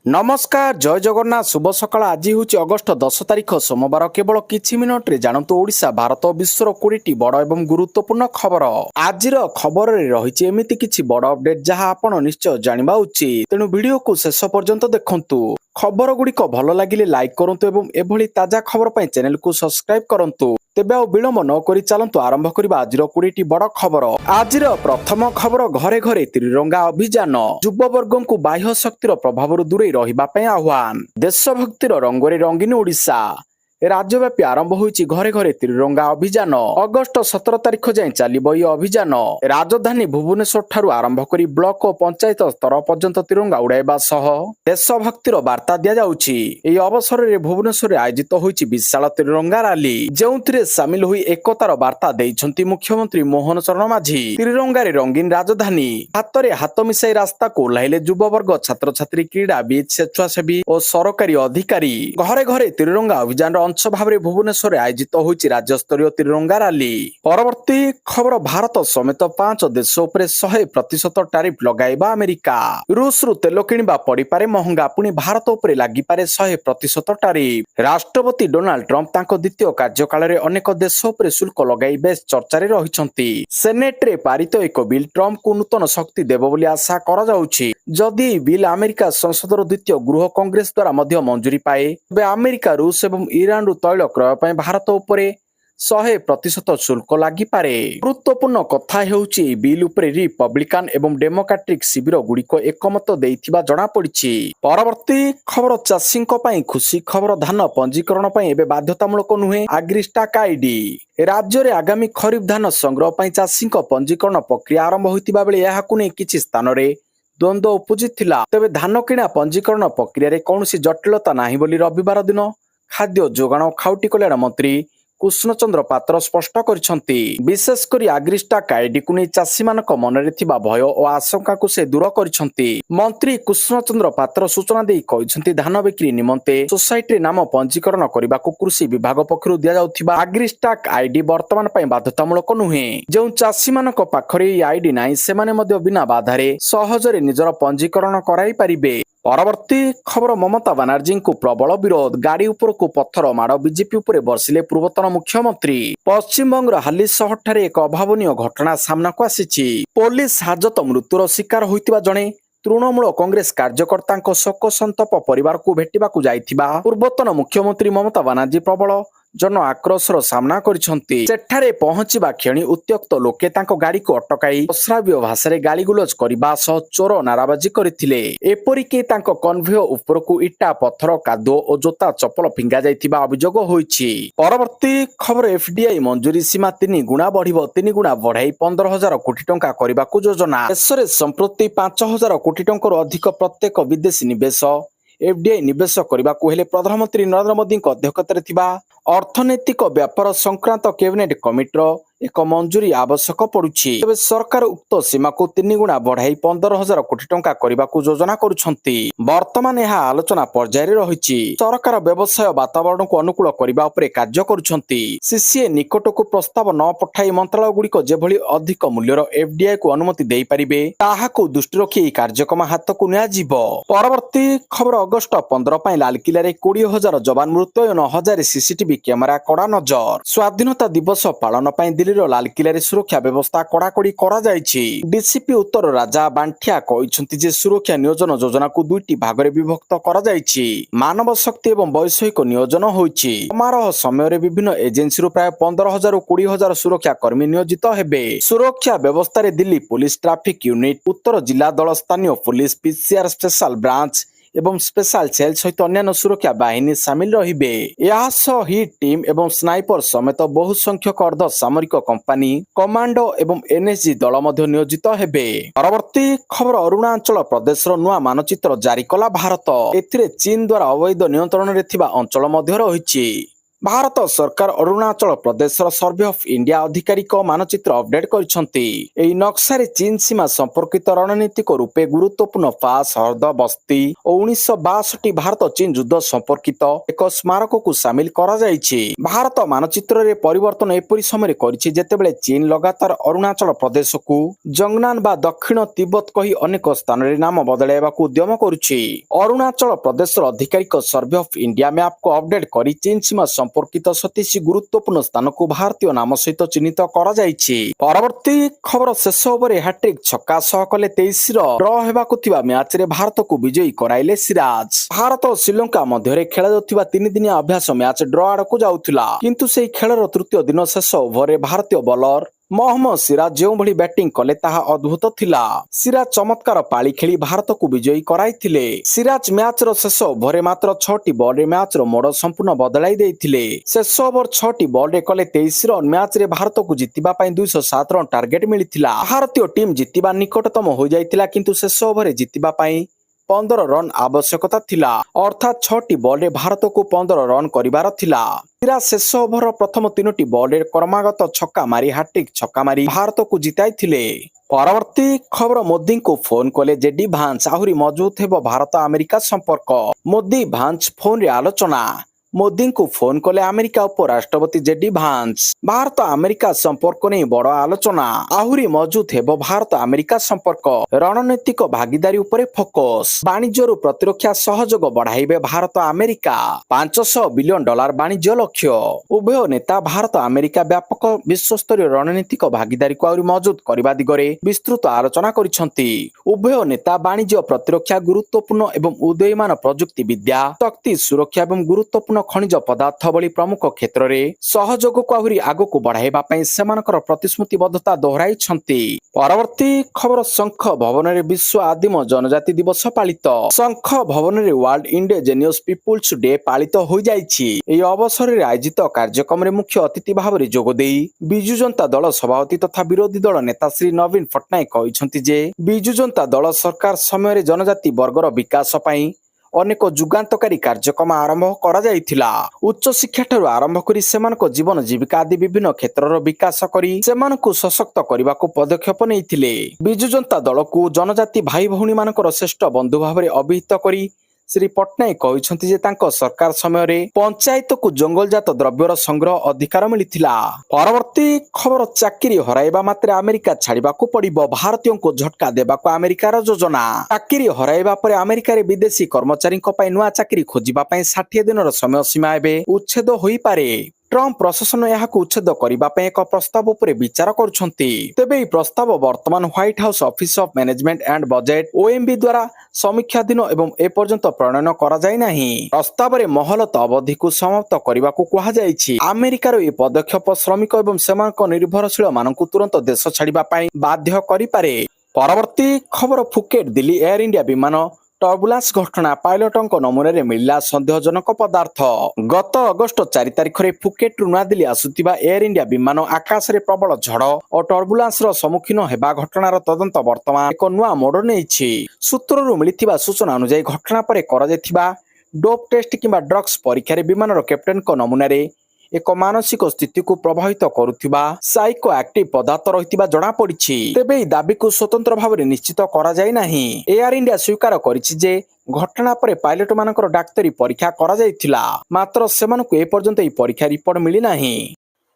नमस्कार जय जगन्नाथ शुभ सकाळ आज हूँ अगस्ट 10 तारिख सोमवार केवल किछि मिनिट्रे जानतु ओडिशा भारत विश्वर 20टी बड़ एवं गुरुत्वपूर्ण खबर आज खबर रही एमती किछि बड़ अपडेट जहां आपण निश्चय जानिबा उचित तेणु वीडियो को शेष पर्यंत देखंतु खबर गुड़िक भल लगिले लाइक करंतु एवं एभली ताजा खबर पाई चैनल को सब्सक्राइब करंतु तेबे आ विलंब न करी चलंतु आरंभ करिबा आजिर 20टी बड़ खबर आजिर प्रथम खबर घरे घरे त्रिरंगा अभियान युववर्ग को बाह्य शक्तिर प्रभाव दूरे रहिबा पई आह्वान देशभक्तिर रंगरे रंगीन ओडिशा राज्यव्यापी आरंभ होईची घरे घरे त्रिरंगा अभियान अगस्ट 17 तारिख जाए चलिबो ई अभियान राजधानी भुवनेश्वर ठारू आरंभ करी ब्लॉक और पंचायत स्तर पर्यंत तिरंगा उड़ाइबा सह देशभक्तिर वार्ता दिया जाउची। एई अवसर रे भुवनेश्वर आयोजित होईची विशाल त्रिरंगा रैली जेउथिरे शामिल होई एकतार वार्ता देइछंती मुख्यमंत्री मोहन चरण माझी। त्रिरंगा रे रंगीन राजधानी हातरे हाथ मिसाई रास्ता को ओह्लाइले युववर्ग छात्र छात्री क्रीड़ाविद स्वेच्छासेवी और सरकारी अधिकारी घरे घरे त्रिरंगा अभियान अंश भाव भुवनेश्वर आयोजित होईची राज्यस्तरीय त्रिरंगा रैली। परवर्ती खबर भारत समेत 5 देश उपरे 100% टैरिफ लगाइबा अमेरिका रूस रु तेल किणवा पड़िपारे महंगा पुणी भारत उपरे लागिपारे 100% टैरिफ। राष्ट्रपति डोनाल्ड ट्रंप तांको द्वितीय कार्यकाल रे अनेक देश उपरे शुल्क लगाई बेस चर्चारे रहिसंती। सेनेट रे पारित एक बिल ट्रंप को नूतन शक्ति देबो बोली आशा करा जाउची। जदि बिल अमेरिका संसदर द्वितीय गृह कांग्रेस द्वारा मध्य मंजूरी पाए तबे अमेरिका रूस एवं ईरान तैल क्रय पर भारत उपरे 100% शुल्क लागिपारे। गुरुत्वपूर्ण कथा हेउची बिल उपरे रिपब्लिकान एवं डेमोक्रेटिक शिविर गुड़िक एकमत देइथिबा जणा पड़िछि। परवर्ती खबर चाषींक पई खुशी खबर धान पंजीकरण पई एबे बाध्यतामूलक नुहे एग्रीस्टाक आईडी राज्य रे आगामी खरीफ धान संग्रह पई चाषींक पंजीकरण प्रक्रिया आरंभ होइतिबा बेले एहाकु नै किछि स्थान रे द्वंद्व उपजिथिला। तबे धान किणा पंजीकरण प्रक्रिया रे कोनोसी जटिलता नाही बोली रविवार दिन खाद्य जोगाण और खाउटी कल्याण मंत्री कृष्णचंद्र पात्र स्पष्ट करिसंती। विशेष करी एग्रीस्टाक आईडी को नै चाषी मानक मनरे थिबा भय और आशंका को से दूर करिसंती। मंत्री कृष्णचंद्र पात्र सूचना देई कहिसंती धान बिक्री निमंते सोसाइटी नाम पंजीकरण करबा को कृषि विभाग पक्षरु दिया जाउथिबा एग्रीस्टाक आईडी वर्तमान पई बाध्यतामूलक नुहे। जो चाषी मानक पाखरे ई आईडी नाही सेमाने मध्य बिना बाधारे सहजरे निजर पंजीकरण कराई परिबे। परवर्ती खबर ममता बनर्जी को प्रबल विरोध गाड़ी उपर को पत्थर माड़ बीजेपी उपरे बर्षिले पूर्वतन मुख्यमंत्री। पश्चिमबंगर हाली शहर ठारे एक अभावनीय घटना सामना को आसीछि। पुलिस हाजत मृत्युर शिकार होइतिबा जणे तृणमूल कांग्रेस कार्यकर्ता शोक संतप परिवार को भेटिबाकू जाइथिबा पूर्वतन मुख्यमंत्री ममता बनर्जी प्रबल जन आक्रोशर सामना करिसंती। सेठारे पहुंचीबा क्षणी उत्त्यक्त लोके तांको गाड़ी को अटकाई अश्राव्य भाषा गाली गुलज करबा सह चोर नाराबाजी करथिले। एपरिके तांको कन्भय उपरकू इटा पत्थर कादो और जोता चप्पल फिंगा जाइथिबा अभियोग होईछि। परवर्ती खबर एफडीआई मंजूरी सीमा 3 गुणा बढ़िबो 3 गुणा बढ़ाई 15,000 कोटी टंका करबाकू योजना। देशरे संप्रति 5,000 कोटी टंकार अधिक प्रत्येक विदेशी निवेश एफडीआई निवेश करने को हेले प्रधानमंत्री नरेंद्र मोदी अध्यक्षतार थिबा अर्थनैतिक व्यापार संक्रांत कैबिनेट कमिटीर एक मंजूरी आवश्यक पड़ुछि। तबे सरकार उक्त सीमा को 3 गुणा बढ़ाई 15,000 कोटी टंका करने को योजना करुछंती। वर्तमान यह आलोचना पर्याय रहिछि। सरकार व्यवसाय वातावरण को अनुकूल करने उपरे कार्य करुछंती। सीसीए निकट को प्रस्ताव न पठाई मंत्रालय गुड़िक जेभली अधिक मूल्यर एफडीआई को अनुमति दे पारिबे ताहाको दृष्टि रखी कार्यक्रम हाथ को नियाजिबो। परवर्ती खबर अगस्ट 15 पई लालकिल्ला रे 20,000 जवान मृत्यु 9,000 सीसीटीवी कैमेरा कड़ा नजर। स्वाधीनता दिवस पालन पई दिल्ली लालकिल्ला रे सुरक्षा व्यवस्था कड़ाकड़ी करा जायछि। डीसीपी उत्तर राजा बांठिया कहिसंती जे सुरक्षा नियोजन योजना को 2टी भाग रे विभक्त करा जायछि। मानव शक्ति एवं वैषयिक नियोजन होईछि। समारोह समय रे विभिन्न एजेंसी रो प्राय 15,000 ରୁ 20,000 सुरक्षा कर्मी नियोजित हेबे। सुरक्षा व्यवस्था रे दिल्ली पुलिस ट्रैफिक यूनिट उत्तर जिला दल स्थानीय पुलिस पीसीआर स्पेशल ब्रांच एवं स्पेशल सेल सहित अन्य सुरक्षा बाहिनी सामिल रहिबे। हिट टीम एवं स्नाइपर समेत बहु संख्यक अर्ध सामरिक कंपानी कमांडो एवं एनएसजी दल मध्य नियोजित हेबे। परवर्ती खबर अरुणाचल प्रदेश नुआ मानचित्र जारी कला भारत। एथिरे चीन द्वारा अवैध नियंत्रण रे थिबा अंचल मध्य रहिछि। ଭାରତ ସରକାର ଅରୁଣାଚଳ ପ୍ରଦେଶର ସର୍ଭେ ଅଫ୍ ଇଣ୍ଡିଆ ଆଧିକାରିକ ମାନଚିତ୍ର ଅପଡେଟ୍ କରିଛନ୍ତି। ଏହି ନକ୍ସାରେ ଚୀନ ସୀମା ସମ୍ପର୍କିତ ରଣନୀତିକ ରୂପେ ଗୁରୁତ୍ୱପୂର୍ଣ୍ଣ ପାସ୍ ହ୍ରଦ ବସ୍ତି ଓ 1962 ଭାରତ ଚୀନ ଯୁଦ୍ଧ ସମ୍ପର୍କିତ ଏକ ସ୍ମାରକକୁ ସାମିଲ କରାଯାଇଛି। ଭାରତ ମାନଚିତ୍ରରେ ପରିବର୍ତ୍ତନ ଏପରି ସମୟରେ କରିଛି ଯେତେବେଳେ ଚୀନ ଲଗାତାର ଅରୁଣାଚଳ ପ୍ରଦେଶକୁ ଜଙ୍ଗନାନ ବା ଦକ୍ଷିଣ ତିବ୍ବତ କହି ଅନେକ ସ୍ଥାନରେ ନାମ ବଦଳାଇବାକୁ ଉଦ୍ୟମ କରୁଛି। ଅରୁଣାଚଳ ପ୍ରଦେଶର ଆଧିକାରିକ ସର୍ଭେ ଅଫ୍ ଇଣ୍ଡିଆ ମ୍ୟାପକୁ ଅପଡେଟ୍ କରି ଚୀନ ସୀମା ସମ୍ପର୍କିତ 27 ଗୁରୁତ୍ୱପୂର୍ଣ୍ଣ ସ୍ଥାନକୁ ଭାରତୀୟ ନାମ ସହିତ ଚିହ୍ନିତ କରାଯାଇଛି। ପରବର୍ତ୍ତୀ ଖବର ଶେଷ ଓଭରରେ ହ୍ୟାଟ୍ରିକ୍ ଛକା ସହ କଲେ 23ର ଡ୍ର ହେବାକୁ ଥିବା ମ୍ୟାଚରେ ଭାରତକୁ ବିଜୟୀ କରାଇଲେ ସିରାଜ। ଭାରତ ଓ ଶ୍ରୀଲଙ୍କା ମଧ୍ୟରେ ଖେଳାଯାଉଥିବା 3 ଦିନିଆ ଅଭ୍ୟାସ ମ୍ୟାଚ ଡ୍ର ଆଡକୁ ଯାଉଥିଲା, କିନ୍ତୁ ସେହି ଖେଳର ତୃତୀୟ ଦିନ ଶେଷ ଓଭରରେ ଭାରତୀୟ ବୋଲର ମହମ୍ମଦ ସିରାଜ ଯେଉଁଭଳି ବ୍ୟାଟିଂ କଲେ ତାହା ଅଦ୍ଭୁତ ଥିଲା। ସିରାଜ ଚମତ୍କାର ପାଳି ଖେଳି ଭାରତକୁ ବିଜୟୀ କରାଇଥିଲେ। ସିରାଜ ମ୍ୟାଚର ଶେଷ ଓଭରରେ ମାତ୍ର 6ଟି ବଲରେ ମ୍ୟାଚର ମୋଡ ସମ୍ପୂର୍ଣ୍ଣ ବଦଳାଇ ଦେଇଥିଲେ। ଶେଷ ଓଭର 6ଟି ବଲରେ କଲେ 23 ରନ୍। ମ୍ୟାଚରେ ଭାରତକୁ ଜିତିବା ପାଇଁ 207 ରନ୍ ଟାର୍ଗେଟ ମିଳିଥିଲା। ଭାରତୀୟ ଟିମ୍ ଜିତିବା ନିକଟତମ ହୋଇଯାଇଥିଲା, କିନ୍ତୁ ଶେଷ ଓଭରରେ ଜିତିବା ପାଇଁ 15 ରନ୍ ଆବଶ୍ୟକତା ଥିଲା, ଅର୍ଥାତ୍ 6ଟି ବଲରେ ଭାରତକୁ 15 ରନ୍ କରିବାର ଥିଲା। ସିରାଜ ଶେଷ ଓଭରର ପ୍ରଥମ 3ଟି ବଲରେ କ୍ରମାଗତ ଛକା ମାରି ହ୍ୟାଟ୍ରିକ୍ ଛକା ମାରି ଭାରତକୁ ଜିତାଇଥିଲେ। ପରବର୍ତ୍ତୀ ଖବର ମୋଦିଙ୍କୁ ଫୋନ କଲେ ଜେଡି ଭାନ୍ସ, ଆହୁରି ମଜବୁତ ହେବ ଭାରତ ଆମେରିକା ସମ୍ପର୍କ। ମୋଦି ଭାନ୍ସ ଫୋନରେ ଆଲୋଚନା। ମୋଦିଙ୍କୁ ଫୋନ କଲେ ଆମେରିକା ଉପରାଷ୍ଟ୍ରପତି ଜେଡି ଭାନ୍ସ। ଭାରତ ଆମେରିକା ସମ୍ପର୍କ ନେଇ ବଡ଼ ଆଲୋଚନା। ଆହୁରି ମଜବୁତ ହେବ ଭାରତ ଆମେରିକା ସମ୍ପର୍କ। ରଣନୈତିକ ଭାଗିଦାରୀ ଉପରେ ଫୋକସ। ବାଣିଜ୍ୟରୁ ପ୍ରତିରକ୍ଷା ସହଯୋଗ ବଢାଇବେ ଭାରତ ଆମେରିକା। $500 ବିଲିୟନ ବାଣିଜ୍ୟ ଲକ୍ଷ୍ୟ। ଉଭୟ ନେତା ଭାରତ ଆମେରିକା ବ୍ୟାପକ ବିଶ୍ୱସ୍ତରୀୟ ରଣନୀତିକ ଭାଗିଦାରୀକୁ ଆହୁରି ମଜବୁତ କରିବା ଦିଗରେ ବିସ୍ତୃତ ଆଲୋଚନା କରିଛନ୍ତି। ଉଭୟ ନେତା ବାଣିଜ୍ୟ, ପ୍ରତିରକ୍ଷା, ଗୁରୁତ୍ୱପୂର୍ଣ୍ଣ ଏବଂ ଉଦୀୟମାନ ପ୍ରଯୁକ୍ତି ବିଦ୍ୟା, ଶକ୍ତି ସୁରକ୍ଷା ଏବଂ ଗୁରୁତ୍ୱପୂର୍ଣ୍ଣ ଖଣିଜ ପଦାର୍ଥ ଭଳି ପ୍ରମୁଖ କ୍ଷେତ୍ରରେ ସହଯୋଗକୁ ଆହୁରି ଆଗକୁ ବଢାଇବା ପାଇଁ ସେମାନଙ୍କର ପ୍ରତିଶ୍ରୁତିବଦ୍ଧତା ଦୋହରାଇଛନ୍ତି। ପରବର୍ତ୍ତୀ ଖବର ଶଙ୍ଖ ଭବନରେ ବିଶ୍ୱ ଆଦିମ ଜନଜାତି ଦିବସ ପାଳିତ। ଶଙ୍ଖ ଭବନରେ ୱାର୍ଲଡ ଇଣ୍ଡିଜେନିୟସ ପିପୁଲ୍ସ ଡେ ପାଳିତ ହୋଇଯାଇଛି। ଏହି ଅବସରରେ ଆୟୋଜିତ କାର୍ଯ୍ୟକ୍ରମରେ ମୁଖ୍ୟ ଅତିଥି ଭାବରେ ଯୋଗଦେଇ ବିଜୁ ଜନତା ଦଳ ସଭାପତି ତଥା ବିରୋଧୀ ଦଳ ନେତା ଶ୍ରୀ ନବୀନ ପଟ୍ଟନାୟକ କହିଛନ୍ତି ଯେ ବିଜୁ ଜନତା ଦଳ ସରକାର ସମୟରେ ଜନଜାତି ବର୍ଗର ବିକାଶ ପାଇଁ ଅନେକ ଯୁଗାନ୍ତକାରୀ କାର୍ଯ୍ୟକ୍ରମ ଆରମ୍ଭ କରାଯାଇଥିଲା। ଉଚ୍ଚଶିକ୍ଷାଠାରୁ ଆରମ୍ଭ କରି ସେମାନଙ୍କ ଜୀବନ ଜୀବିକା ଆଦି ବିଭିନ୍ନ କ୍ଷେତ୍ରର ବିକାଶ କରି ସେମାନଙ୍କୁ ସଶକ୍ତ କରିବାକୁ ପଦକ୍ଷେପ ନେଇଥିଲେ। ବିଜୁ ଜନତା ଦଳକୁ ଜନଜାତି ଭାଇ ଭଉଣୀମାନଙ୍କର ଶ୍ରେଷ୍ଠ ବନ୍ଧୁ ଭାବରେ ଅଭିହିତ କରି ଶ୍ରୀ ପଟ୍ଟନାୟକ କହିଛନ୍ତି ଯେ ତାଙ୍କ ସରକାର ସମୟରେ ପଞ୍ଚାୟତକୁ ଜଙ୍ଗଲଜାତ ଦ୍ରବ୍ୟର ସଂଗ୍ରହ ଅଧିକାର ମିଳିଥିଲା। ପରବର୍ତ୍ତୀ ଖବର ଚାକିରି ହରାଇବା ମାତ୍ରେ ଆମେରିକା ଛାଡିବାକୁ ପଡିବ, ଭାରତୀୟଙ୍କୁ ଝଟକା ଦେବାକୁ ଆମେରିକାର ଯୋଜନା। ଚାକିରି ହରାଇବା ପରେ ଆମେରିକାରେ ବିଦେଶୀ କର୍ମଚାରୀଙ୍କ ପାଇଁ ନୂଆ ଚାକିରି ଖୋଜିବା ପାଇଁ 60 ଦିନର ସମୟ ସୀମା ଏବେ ଉଚ୍ଛେଦ ହୋଇପାରେ। ଟ୍ରମ୍ପ ପ୍ରଶାସନ ଏହାକୁ ଉଚ୍ଛେଦ କରିବା ପାଇଁ ଏକ ପ୍ରସ୍ତାବ ଉପରେ ବିଚାର କରୁଛନ୍ତି। ତେବେ ଏହି ପ୍ରସ୍ତାବ ବର୍ତ୍ତମାନ white house office of management and budget OMB ଦ୍ୱାରା ସମୀକ୍ଷାଧୀନ ଏବଂ ଏପର୍ଯ୍ୟନ୍ତ ପ୍ରଣୟନ କରାଯାଇ ନାହିଁ। ପ୍ରସ୍ତାବରେ ମହଲତ ଅବଧିକୁ ସମାପ୍ତ କରିବାକୁ କୁହାଯାଇଛି। ଆମେରିକାର ଏହି ପଦକ୍ଷେପ ଶ୍ରମିକ ଏବଂ ସେମାନଙ୍କ ନିର୍ଭରଶୀଳ ମାନଙ୍କୁ ତୁରନ୍ତ ଦେଶ ଛାଡିବା ପାଇଁ ବାଧ୍ୟ କରିପାରେ। ପରବର୍ତ୍ତୀ ଖବର ଫୁକେଟ ଦିଲ୍ଲୀ ଏୟାର ଇଣ୍ଡିଆ ବିମାନ ଟର୍ବୁଲାନ୍ସ ଘଟଣା। ପାଇଲଟଙ୍କ ନମୁନାରେ ମିଳିଲା ସନ୍ଦେହଜନକ ପଦାର୍ଥ। ଗତ ଅଗଷ୍ଟ 4 ତାରିଖରେ ଫୁକେଟରୁ ନୂଆଦିଲ୍ଲୀ ଆସୁଥିବା ଏୟାର ଇଣ୍ଡିଆ ବିମାନ ଆକାଶରେ ପ୍ରବଳ ଝଡ଼ ଓ ଟର୍ବୁଲାନ୍ସର ସମ୍ମୁଖୀନ ହେବା ଘଟଣାର ତଦନ୍ତ ବର୍ତ୍ତମାନ ଏକ ନୂଆ ମୋଡ ନେଇଛି। ସୂତ୍ରରୁ ମିଳିଥିବା ସୂଚନା ଅନୁଯାୟୀ ଘଟଣା ପରେ କରାଯାଇଥିବା ଡୋପ୍ ଟେଷ୍ଟ କିମ୍ବା ଡ୍ରଗ୍ସ ପରୀକ୍ଷାରେ ବିମାନର କ୍ୟାପ୍ଟେନଙ୍କ ନମୁନାରେ ଏକ ମାନସିକ ସ୍ଥିତିକୁ ପ୍ରଭାବିତ କରୁଥିବା ସାଇକୋ ଆକ୍ଟିଭ ପଦାର୍ଥ ରହିଥିବା ଜଣାପଡ଼ିଛି। ତେବେ ଏହି ଦାବିକୁ ସ୍ୱତନ୍ତ୍ର ଭାବରେ ନିଶ୍ଚିତ କରାଯାଇ ନାହିଁ। ଏୟାର ଇଣ୍ଡିଆ ସ୍ୱୀକାର କରିଛି ଯେ ଘଟଣା ପରେ ପାଇଲଟମାନଙ୍କର ଡାକ୍ତରୀ ପରୀକ୍ଷା କରାଯାଇଥିଲା, ମାତ୍ର ସେମାନଙ୍କୁ ଏପର୍ଯ୍ୟନ୍ତ ଏହି ପରୀକ୍ଷା ରିପୋର୍ଟ ମିଳିନାହିଁ।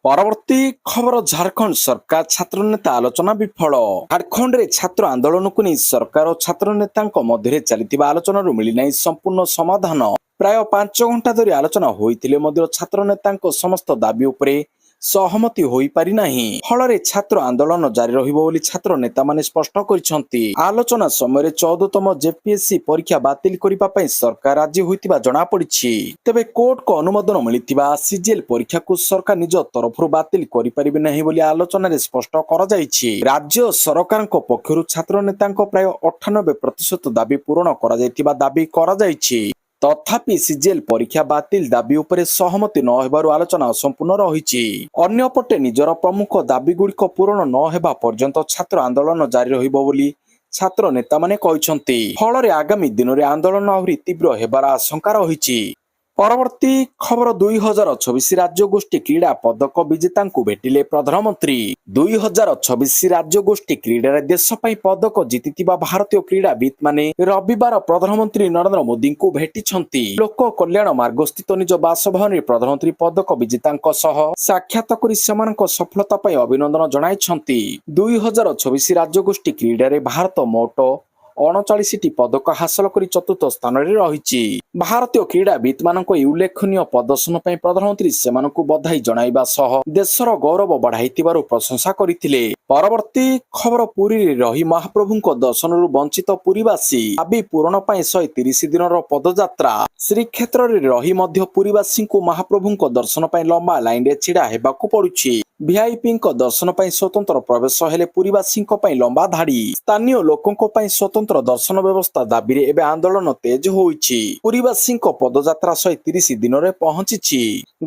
ପରବର୍ତ୍ତୀ ଖବର ଝାଡଖଣ୍ଡ ସରକାର ଛାତ୍ର ନେତା ଆଲୋଚନା ବିଫଳ। ଝାଡଖଣ୍ଡରେ ଛାତ୍ର ଆନ୍ଦୋଳନକୁ ନେଇ ସରକାର ଓ ଛାତ୍ର ନେତାଙ୍କ ମଧ୍ୟରେ ଚାଲିଥିବା ଆଲୋଚନାରୁ ମିଳିନାହିଁ ସମ୍ପୂର୍ଣ୍ଣ ସମାଧାନ। ପ୍ରାୟ 5 ଘଣ୍ଟା ଧରି ଆଲୋଚନା ହୋଇଥିଲେ ମଧ୍ୟ ଛାତ୍ର ନେତାଙ୍କ ସମସ୍ତ ଦାବି ଉପରେ ସହମତି ହୋଇପାରି ନାହିଁ। ଫଳରେ ଛାତ୍ର ଆନ୍ଦୋଳନ ଜାରି ରହିବ ବୋଲି ଛାତ୍ର ନେତାମାନେ ସ୍ପଷ୍ଟ କରିଛନ୍ତି। ଆଲୋଚନା ସମୟରେ 14ତମ ଜେପିଏସସି ପରୀକ୍ଷା ବାତିଲ କରିବା ପାଇଁ ସରକାର ରାଜି ହୋଇଥିବା ଜଣାପଡ଼ିଛି। ତେବେ କୋର୍ଟଙ୍କ ଅନୁମୋଦନ ମିଳିଥିବା ସିଜିଏଲ ପରୀକ୍ଷାକୁ ସରକାର ନିଜ ତରଫରୁ ବାତିଲ କରିପାରିବେ ନାହିଁ ବୋଲି ଆଲୋଚନାରେ ସ୍ପଷ୍ଟ କରାଯାଇଛି। ରାଜ୍ୟ ସରକାରଙ୍କ ପକ୍ଷରୁ ଛାତ୍ର ନେତାଙ୍କ ପ୍ରାୟ 98% ଦାବି ପୂରଣ କରାଯାଇଥିବା ଦାବି କରାଯାଇଛି। ତଥାପି ସିଜିଏଲ ପରୀକ୍ଷା ବାତିଲ ଦାବି ଉପରେ ସହମତି ନ ହେବାରୁ ଆଲୋଚନା ଅସମ୍ପୂର୍ଣ୍ଣ ରହିଛି। ଅନ୍ୟପଟେ ନିଜର ପ୍ରମୁଖ ଦାବିଗୁଡ଼ିକ ପୂରଣ ନ ହେବା ପର୍ଯ୍ୟନ୍ତ ଛାତ୍ର ଆନ୍ଦୋଳନ ଜାରି ରହିବ ବୋଲି ଛାତ୍ର ନେତାମାନେ କହିଛନ୍ତି। ଫଳରେ ଆଗାମୀ ଦିନରେ ଆନ୍ଦୋଳନ ଆହୁରି ତୀବ୍ର ହେବାର ଆଶଙ୍କା ରହିଛି। ପରବର୍ତ୍ତୀ ଖବର 2024 ରାଜ୍ୟଗୋଷ୍ଠୀ କ୍ରୀଡ଼ା ପଦକ ବିଜେତାଙ୍କୁ ଭେଟିଲେ ପ୍ରଧାନମନ୍ତ୍ରୀ। 2024 ରାଜ୍ୟଗୋଷ୍ଠୀ କ୍ରୀଡ଼ାରେ ଦେଶ ପାଇଁ ପଦକ ଜିତିଥିବା ଭାରତୀୟ କ୍ରୀଡ଼ାବିତ୍ ମାନେ ରବିବାର ପ୍ରଧାନମନ୍ତ୍ରୀ ନରେନ୍ଦ୍ର ମୋଦିଙ୍କୁ ଭେଟିଛନ୍ତି। ଲୋକ କଲ୍ୟାଣ ମାର୍ଗସ୍ଥିତ ନିଜ ବାସଭବନରେ ପ୍ରଧାନମନ୍ତ୍ରୀ ପଦକ ବିଜେତାଙ୍କ ସହ ସାକ୍ଷାତ କରି ସେମାନଙ୍କ ସଫଳତା ପାଇଁ ଅଭିନନ୍ଦନ ଜଣାଇଛନ୍ତି। 2024 ରାଜ୍ୟଗୋଷ୍ଠୀ କ୍ରୀଡ଼ାରେ ଭାରତ ମୋଟ 39ଟି ପଦକ ହାସଲ କରି ଚତୁର୍ଥ ସ୍ଥାନରେ ରହିଛି। ଭାରତୀୟ କ୍ରୀଡ଼ାବିତ୍ ମାନଙ୍କ ଏହି ଉଲ୍ଲେଖନୀୟ ପ୍ରଦର୍ଶନ ପାଇଁ ପ୍ରଧାନମନ୍ତ୍ରୀ ସେମାନଙ୍କୁ ବଧାଇ ଜଣାଇବା ସହ ଦେଶର ଗୌରବ ବଢାଇଥିବାରୁ ପ୍ରଶଂସା କରିଥିଲେ। ପରବର୍ତ୍ତୀ ଖବର ପୁରୀରେ ରହି ମହାପ୍ରଭୁଙ୍କ ଦର୍ଶନରୁ ବଞ୍ଚିତ ପୁରୀବାସୀ ଦାବି ପୂରଣ ପାଇଁ 130 ଦିନର ପଦଯାତ୍ରା। ଶ୍ରୀକ୍ଷେତ୍ରରେ ରହି ମଧ୍ୟ ପୁରୀବାସୀଙ୍କୁ ମହାପ୍ରଭୁଙ୍କ ଦର୍ଶନ ପାଇଁ ଲମ୍ବା ଲାଇନରେ ଛିଡା ହେବାକୁ ପଡୁଛି। ଭିଆଇପିଙ୍କ ଦର୍ଶନ ପାଇଁ ସ୍ୱତନ୍ତ୍ର ପ୍ରବେଶ ହେଲେ ପୁରୀବାସୀଙ୍କ ପାଇଁ ଲମ୍ବା ଧାଡି। ସ୍ଥାନୀୟ ଲୋକଙ୍କ ପାଇଁ ସ୍ୱତନ୍ତ୍ର ଦର୍ଶନ ବ୍ୟବସ୍ଥା ଦାବିରେ ଏବେ ଆନ୍ଦୋଳନ ତେଜ ହୋଇଛି। ପୁରୀବାସୀଙ୍କ ପଦଯାତ୍ରା 130 ଦିନରେ ପହଞ୍ଚିଛି।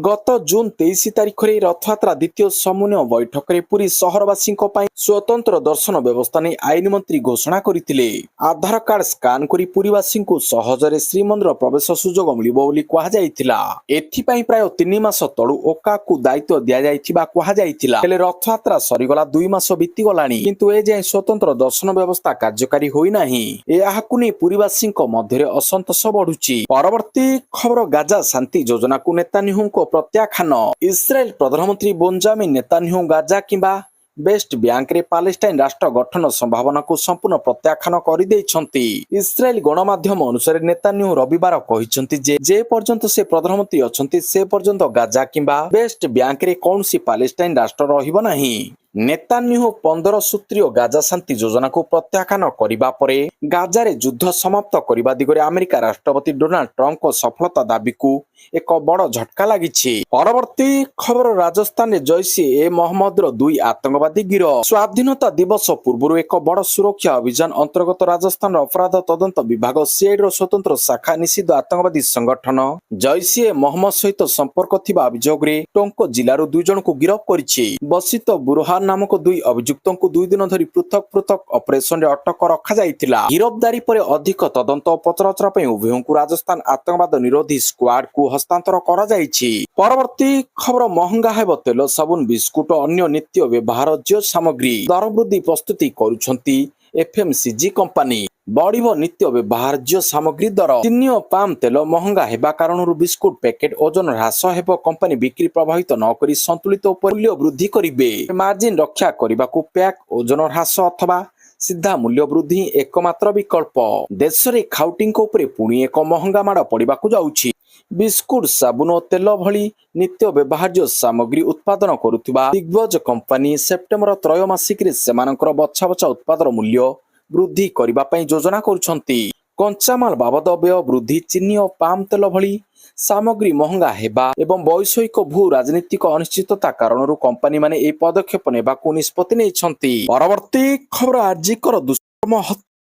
ଗତ ଜୁନ 23 ତାରିଖରେ ରଥଯାତ୍ରା ଦ୍ୱିତୀୟ ସମନ୍ୱୟ ବୈଠକରେ ପୁରୀ ସହରବାସୀଙ୍କ ପାଇଁ ସ୍ୱତନ୍ତ୍ର ଦର୍ଶନ ବ୍ୟବସ୍ଥା ନେଇ ଆଇନ ମନ୍ତ୍ରୀ ଘୋଷଣା କରିଥିଲେ। ଆଧାର କାର୍ଡ ସ୍କାନ କରି ପୁରୀବାସୀଙ୍କୁ ସହଜରେ ଶ୍ରୀମନ୍ଦିର ପ୍ରବେଶ ସୁଯୋଗ ମିଳିବ ବୋଲି କୁହାଯାଇଥିଲା। ଏଥିପାଇଁ ପ୍ରାୟ 3 ମାସ ତଳୁ ଓକାକୁ ଦାୟିତ୍ୱ ଦିଆଯାଇଥିବା କୁହାଯାଇଥିଲା। ହେଲେ ରଥଯାତ୍ରା ସରିଗଲା 2 ମାସ ବିତିଗଲାଣି, କିନ୍ତୁ ଏଯାଏଁ ସ୍ୱତନ୍ତ୍ର ଦର୍ଶନ ବ୍ୟବସ୍ଥା କାର୍ଯ୍ୟକାରୀ ହୋଇନାହିଁ। ଏହାକୁ ନେଇ ପୁରୀବାସୀଙ୍କ ମଧ୍ୟରେ ଅସନ୍ତୋଷ ବଢୁଛି। ପରବର୍ତ୍ତୀ ଖବର ଗାଜା ଶାନ୍ତି ଯୋଜନାକୁ ନେତାନ୍ୟାହୁଙ୍କ ପ୍ରତ୍ୟାଖ୍ୟାନ। ଇସ୍ରାଏଲ ପ୍ରଧାନମନ୍ତ୍ରୀ ବେଞ୍ଜାମିନ୍ ନେତାନ୍ୟାହୁ ଗାଜା କିମ୍ବା ୱେଷ୍ଟ ବ୍ୟାଙ୍କରେ ପାଲେଷ୍ଟାଇନ ରାଷ୍ଟ୍ର ଗଠନ ସମ୍ଭାବନାକୁ ସମ୍ପୂର୍ଣ୍ଣ ପ୍ରତ୍ୟାଖ୍ୟାନ କରିଦେଇଛନ୍ତି। ଇସ୍ରାଏଲ ଗଣମାଧ୍ୟମ ଅନୁସାରେ ନେତାନ୍ୟାହୁ ରବିବାର କହିଛନ୍ତି ଯେ ପର୍ଯ୍ୟନ୍ତ ସେ ପ୍ରଧାନମନ୍ତ୍ରୀ ଅଛନ୍ତି ସେ ପର୍ଯ୍ୟନ୍ତ ଗାଜା କିମ୍ବା ୱେଷ୍ଟ ବ୍ୟାଙ୍କରେ କୌଣସି ପାଲେଷ୍ଟାଇନ ରାଷ୍ଟ୍ର ରହିବ ନାହିଁ। ନେତାନ୍ୟାହୁ 15 ସୂତ୍ରୀୟ ଗାଜା ଶାନ୍ତି ଯୋଜନାକୁ ପ୍ରତ୍ୟାଖ୍ୟାନ କରିବା ପରେ ଗାଜାରେ ଯୁଦ୍ଧ ସମାପ୍ତ କରିବା ଦିଗରେ ଆମେରିକା ରାଷ୍ଟ୍ରପତି ଡୋନାଲ୍ଡ ଟ୍ରମ୍ପଙ୍କ ସଫଳତା ଦାବିକୁ ଏକ ବଡ଼ ଝଟକା ଲାଗିଛି। ପରବର୍ତ୍ତୀ ଖବର ରାଜସ୍ଥାନରେ ଜୈସି ଏ ମହମ୍ମଦର 2 ଆତଙ୍କବାଦୀ ଗିରଫ। ସ୍ୱାଧୀନତା ଦିବସ ପୂର୍ବରୁ ଏକ ବଡ଼ ସୁରକ୍ଷା ଅଭିଯାନ ଅନ୍ତର୍ଗତ ରାଜସ୍ଥାନର ଅପରାଧ ତଦନ୍ତ ବିଭାଗ ସିଆଇଡିର ସ୍ୱତନ୍ତ୍ର ଶାଖା ନିଷିଦ୍ଧ ଆତଙ୍କବାଦୀ ସଂଗଠନ ଜୈସି ଏ ମହମ୍ମଦ ସହିତ ସମ୍ପର୍କ ଥିବା ଅଭିଯୋଗରେ ଟୋଙ୍କ ଜିଲ୍ଲାରୁ 2 ଜଣଙ୍କୁ ଗିରଫ କରିଛି। ବସିତ ବୁରହାନ ନାମକ 2 ଅଭିଯୁକ୍ତଙ୍କୁ 2 ଦିନ ଧରି ପୃଥକ ପୃଥକ ଅପରେସନରେ ଅଟକ ରଖାଯାଇଥିଲା। ଗିରଫଦାରୀ ପରେ ଅଧିକ ତଦନ୍ତ ଓ ପଚରାଉଚରା ପାଇଁ ଉଭୟଙ୍କୁ ରାଜସ୍ଥାନ ଆତଙ୍କବାଦ ନିରୋଧୀ ସ୍କ୍ୱାଡକୁ ହସ୍ତାନ୍ତର କରାଯାଇଛି। ପରବର୍ତ୍ତୀ ଖବର ମହଙ୍ଗା ହେବ ତେଲ, ସାବୁନ, ବିସ୍କୁଟ ଓ ଅନ୍ୟ ନିତ୍ୟ ବ୍ୟବହାର୍ଯ୍ୟ ସାମଗ୍ରୀ। ଦର ବୃଦ୍ଧି ପ୍ରସ୍ତୁତି କରୁଛନ୍ତି ଏଫଏମସିଜି କମ୍ପାନୀ। ବଢିବ ନିତ୍ୟ ବ୍ୟବହାର୍ଯ୍ୟ ସାମଗ୍ରୀ ଦର। ଚିନି ଓ ପାମ୍ ତେଲ ମହଙ୍ଗା ହେବା କାରଣରୁ ବିସ୍କୁଟ ପ୍ୟାକେଟ ଓଜନ ହ୍ରାସ ହେବ। କମ୍ପାନୀ ବିକ୍ରି ପ୍ରଭାବିତ ନ କରି ସନ୍ତୁଳିତ ମୂଲ୍ୟ ବୃଦ୍ଧି କରିବେ। ମାର୍ଜିନ ରକ୍ଷା କରିବାକୁ ପ୍ୟାକ୍ ଓଜନ ହ୍ରାସ ଅଥବା ସିଧା ମୂଲ୍ୟ ବୃଦ୍ଧି ଏକମାତ୍ର ବିକଳ୍ପ। ଦେଶରେ ଖାଉଟିଙ୍କ ଉପରେ ପୁଣି ଏକ ମହଙ୍ଗା ମାଡ଼ ପଡ଼ିବାକୁ ଯାଉଛି। ବିସ୍କୁଟ, ସାବୁନ ଓ ତେଲ ଭଳି ନିତ୍ୟ ବ୍ୟବହାର୍ଯ୍ୟ ସାମଗ୍ରୀ ଉତ୍ପାଦନ କରୁଥିବା ଦିଗ୍ଗଜ କମ୍ପାନୀ ସେପ୍ଟେମ୍ବର ତ୍ରୟମାସିକରେ ସେମାନଙ୍କର ବଛା ବଛା ଉତ୍ପାଦର ମୂଲ୍ୟ ବୃଦ୍ଧି କରିବା ପାଇଁ ଯୋଜନା କରୁଛନ୍ତି। କଞ୍ଚାମାଲ ବାବଦ ବ୍ୟୟ ବୃଦ୍ଧି, ଚିନି ଓ ପାମ୍ ତେଲ ଭଳି ସାମଗ୍ରୀ ମହଙ୍ଗା ହେବା ଏବଂ ବୈଷୟିକ ଭୂ ରାଜନୈତିକ ଅନିଶ୍ଚିତତା କାରଣରୁ କମ୍ପାନୀମାନେ ଏହି ପଦକ୍ଷେପ ନେବାକୁ ନିଷ୍ପତ୍ତି ନେଇଛନ୍ତି। ପରବର୍ତ୍ତୀ ଖବର ଆର୍ଜିକର ଦୁଷ୍କର୍ମ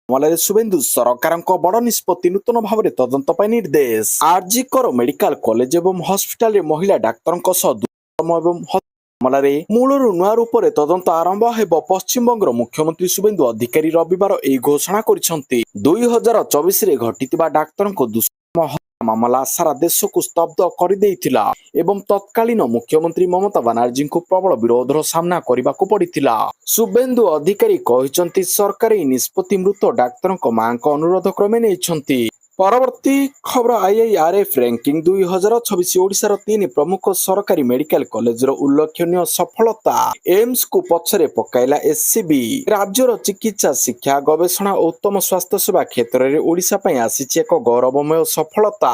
ମାମଲାରେ ଶୁଭେନ୍ଦୁ ସରକାରଙ୍କ ବଡ଼ ନିଷ୍ପତ୍ତି, ନୂତନ ଭାବରେ ତଦନ୍ତ ପାଇଁ ନିର୍ଦ୍ଦେଶ। ଆର୍ଜିକର ମେଡିକାଲ କଲେଜ ଏବଂ ହସ୍ପିଟାଲରେ ମହିଳା ଡାକ୍ତରଙ୍କ ସହ ଦୁଷ୍କର୍ମ ଏବଂ ମାମଲାରେ ମୂଳରୁ ନୂଆ ରୂପରେ ତଦନ୍ତ ଆରମ୍ଭ ହେବ। ପଶ୍ଚିମବଙ୍ଗର ମୁଖ୍ୟମନ୍ତ୍ରୀ ଶୁଭେନ୍ଦୁ ଅଧିକାରୀ ରବିବାର ଏହି ଘୋଷଣା କରିଛନ୍ତି। 2024ରେ ଘଟିଥିବା ଡାକ୍ତରଙ୍କ ଦୁଷ୍କର୍ମ ମାମଲା ସାରା ଦେଶକୁ ସ୍ତବ୍ଧ କରିଦେଇଥିଲା ଏବଂ ତତ୍କାଳୀନ ମୁଖ୍ୟମନ୍ତ୍ରୀ ମମତା ବାନାର୍ଜୀଙ୍କୁ ପ୍ରବଳ ବିରୋଧର ସାମ୍ନା କରିବାକୁ ପଡ଼ିଥିଲା। ଶୁଭେନ୍ଦୁ ଅଧିକାରୀ କହିଛନ୍ତି ସରକାର ଏହି ନିଷ୍ପତ୍ତି ମୃତ ଡାକ୍ତରଙ୍କ ମାଙ୍କ ଅନୁରୋଧ କ୍ରମେ ନେଇଛନ୍ତି। ପରବର୍ତ୍ତୀ ଖବର ଆଇଆଇଆରଏଫ ରାଙ୍କିଂ 2026 ଓଡ଼ିଶାର 3 ପ୍ରମୁଖ ସରକାରୀ ମେଡିକାଲ କଲେଜର ଉଲ୍ଲେଖନୀୟ ସଫଳତା। ଏମ୍ସକୁ ପଛରେ ପକାଇଲା ଏସସିବି। ରାଜ୍ୟର ଚିକିତ୍ସା, ଶିକ୍ଷା, ଗବେଷଣା ଓ ଉତ୍ତମ ସ୍ୱାସ୍ଥ୍ୟ ସେବା କ୍ଷେତ୍ରରେ ଓଡ଼ିଶା ପାଇଁ ଆସିଛି ଏକ ଗୌରବମୟ ସଫଳତା।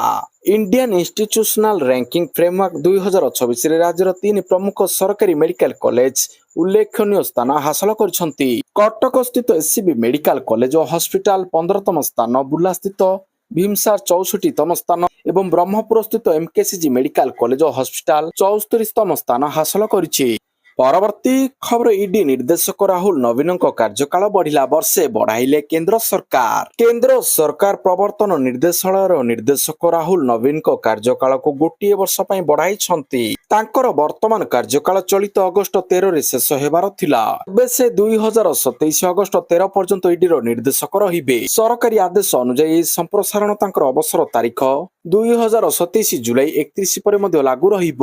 ଇଣ୍ଡିଆନ୍ ଇନଷ୍ଟିଚ୍ୟୁସନାଲ ରାଙ୍କିଂ ଫ୍ରେମୱାର୍କ 2026ରେ ରାଜ୍ୟର 3 ପ୍ରମୁଖ ସରକାରୀ ମେଡିକାଲ କଲେଜ ଉଲ୍ଲେଖନୀୟ ସ୍ଥାନ ହାସଲ କରିଛନ୍ତି। କଟକ ସ୍ଥିତ ଏସସିବି ମେଡିକାଲ କଲେଜ ଓ ହସ୍ପିଟାଲ 15ତମ ସ୍ଥାନ, ବୁର୍ଲା ସ୍ଥିତ ଭୀମସାର 64ତମ ସ୍ଥାନ ଏବଂ ବ୍ରହ୍ମପୁର ସ୍ଥିତ ଏମକେସିଜି ମେଡିକାଲ କଲେଜ ଓ ହସ୍ପିଟାଲ 74ତମ ସ୍ଥାନ ହାସଲ କରିଛି। ପରବର୍ତ୍ତୀ ଖବର ଇଡି ନିର୍ଦ୍ଦେଶକ ରାହୁଲ ନବୀନଙ୍କ କାର୍ଯ୍ୟକାଳ ବଢିଲା ବର୍ଷେ ବଢାଇଲେ କେନ୍ଦ୍ର ସରକାର। କେନ୍ଦ୍ର ସରକାର ପ୍ରବର୍ତ୍ତନ ନିର୍ଦ୍ଦେଶାଳୟର ନିର୍ଦ୍ଦେଶକ ରାହୁଲ ନବୀନଙ୍କ କାର୍ଯ୍ୟକାଳକୁ ଗୋଟିଏ ବର୍ଷ ପାଇଁ ବଢାଇଛନ୍ତି। ତାଙ୍କର ବର୍ତ୍ତମାନ କାର୍ଯ୍ୟକାଳ ଚଳିତ ଅଗଷ୍ଟ 13ରେ ଶେଷ ହେବାର ଥିଲା। ଏବେ ସେ 2027 ଅଗଷ୍ଟ 13 ପର୍ଯ୍ୟନ୍ତ ଇଡିର ନିର୍ଦ୍ଦେଶକ ରହିବେ। ସରକାରୀ ଆଦେଶ ଅନୁଯାୟୀ ଏହି ସମ୍ପ୍ରସାରଣ ତାଙ୍କର ଅବସର ତାରିଖ 2027 ଜୁଲାଇ 31 ପରେ ମଧ୍ୟ ଲାଗୁ ରହିବ।